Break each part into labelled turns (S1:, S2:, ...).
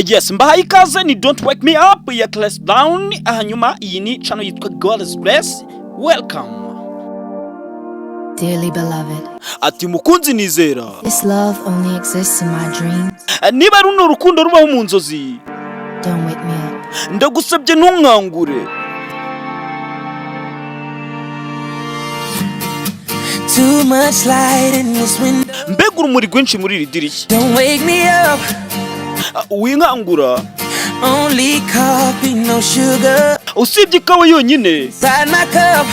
S1: Yes, mbahaye ikaze ni Don't Wake Me Up ya Chris Brown. Hanyuma iyi ni channel yitwa God's Grace. Welcome.
S2: Dearly beloved,
S1: Ati mukunzi nizera.
S2: this love only exists in my dreams.
S1: Niba runo rukundo rubaho mu nzozi,
S2: Don't wake me up.
S1: ndagusabye ntunkangure.
S3: Too much light in this window.
S1: Mbega urumuri rwinshi muri iri dirishya.
S3: Don't wake me up.
S1: Winkangura.
S3: Only coffee, no sugar.
S1: Usibye ikawa yonyine,
S3: Inside my cup.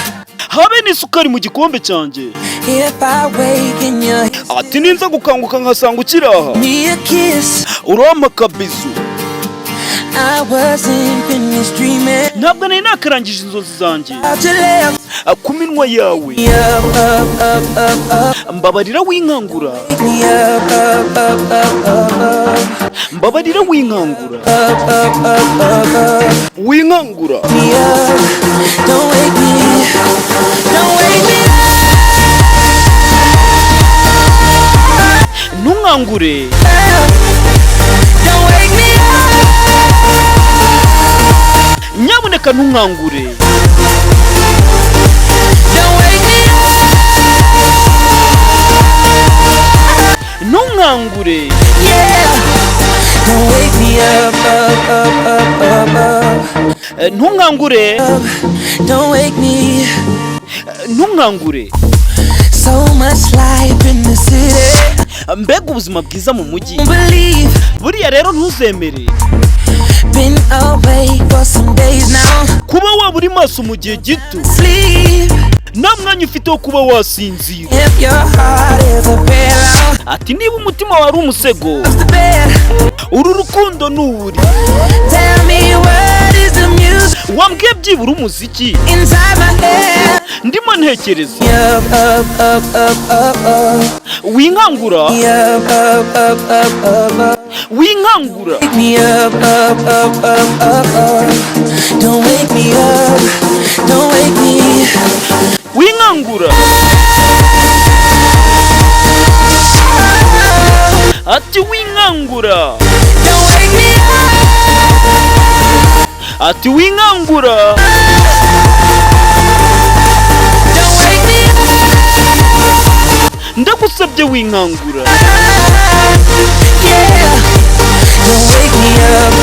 S1: habe n'isukari mu gikombe cyanjye.
S3: If I wake in your
S1: Ati ninza gukanguka nkasanga ukiri aha,
S3: me a kiss.
S1: urampa kabizu.
S3: I wasn't finished dreaming.
S1: Ntabwo nari nakarangije inzozi zanjye.
S3: Out your left.
S1: Ku minwa yawe.
S3: Me up.
S1: Mbabarira winkangura.
S3: Wake me up.
S1: Mbabarira winkangura. Winkangura.
S3: Me up. Don't wake me. Don't wake me
S1: Ntunkangure.
S3: up. Don't wake me up.
S1: Nyamuneka ntunkangure.
S3: Don't wake me up.
S1: Ntunkangure.
S3: Yeah. Don't wake me up.
S1: Ntunkangure.
S3: Don't wake me.
S1: Ntunkangure.
S3: So much life in the city.
S1: Mbega ubuzima bwiza mu mujyi.
S3: Don't believe.
S1: Buriya rero ntuzemere
S3: Been away for some days now.
S1: kuba waba uri maso mu gihe gito.
S3: Sleep.
S1: Nta mwanya ufite wo kuba wasinzira.
S3: If your heart is a pillow.
S1: Ati niba umutima wari umusego,
S3: Off the bed.
S1: uru rukundo n'uri.
S3: Tell me what is the music
S1: Wambwiye byibura umuziki.
S3: inside my head.
S1: Ndimo ntekereza.
S3: Up.
S1: Winkangura.
S3: Up.
S1: Winkangura.
S3: Wake me up. Don't wake me up. Don't wake me.
S1: Winkangura. Ati winkangura.
S3: Don't wake me up.
S1: Ati winkangura.
S3: Don't wake me up.
S1: Ndagusabye winkangura.
S3: Yeah. Don't wake me up.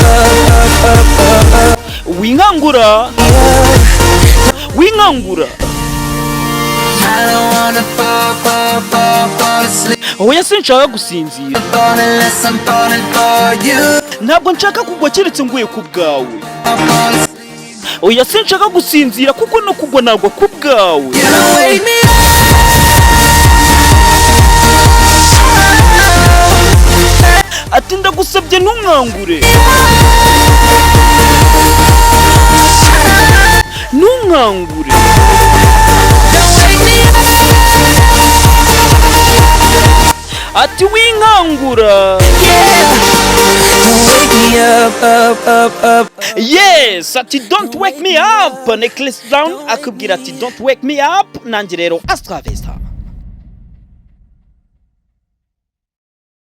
S1: Winkangura. Winkangura.
S3: I don't wanna fall asleep.
S1: Oya sinshaka gusinzira.
S3: Fall unless I'm falling for you.
S1: Ntabwo nshaka kugwa keretse nguye ku bwawe.
S3: Fall asleep.
S1: Oya sinshaka gusinzira kuko no kugwa nagwa ku bwawe.
S3: You don't wake me up.
S1: Ati ndagusabye ntunkangure. Ntunkangure.
S3: Don't wake me up.
S1: Ati winkangura.
S3: Yeah. Don't wake me up.
S1: Yes, ati don't wake me up. Necklace Brown akubwira ati don't wake me up. Nanjye rero Astravesta.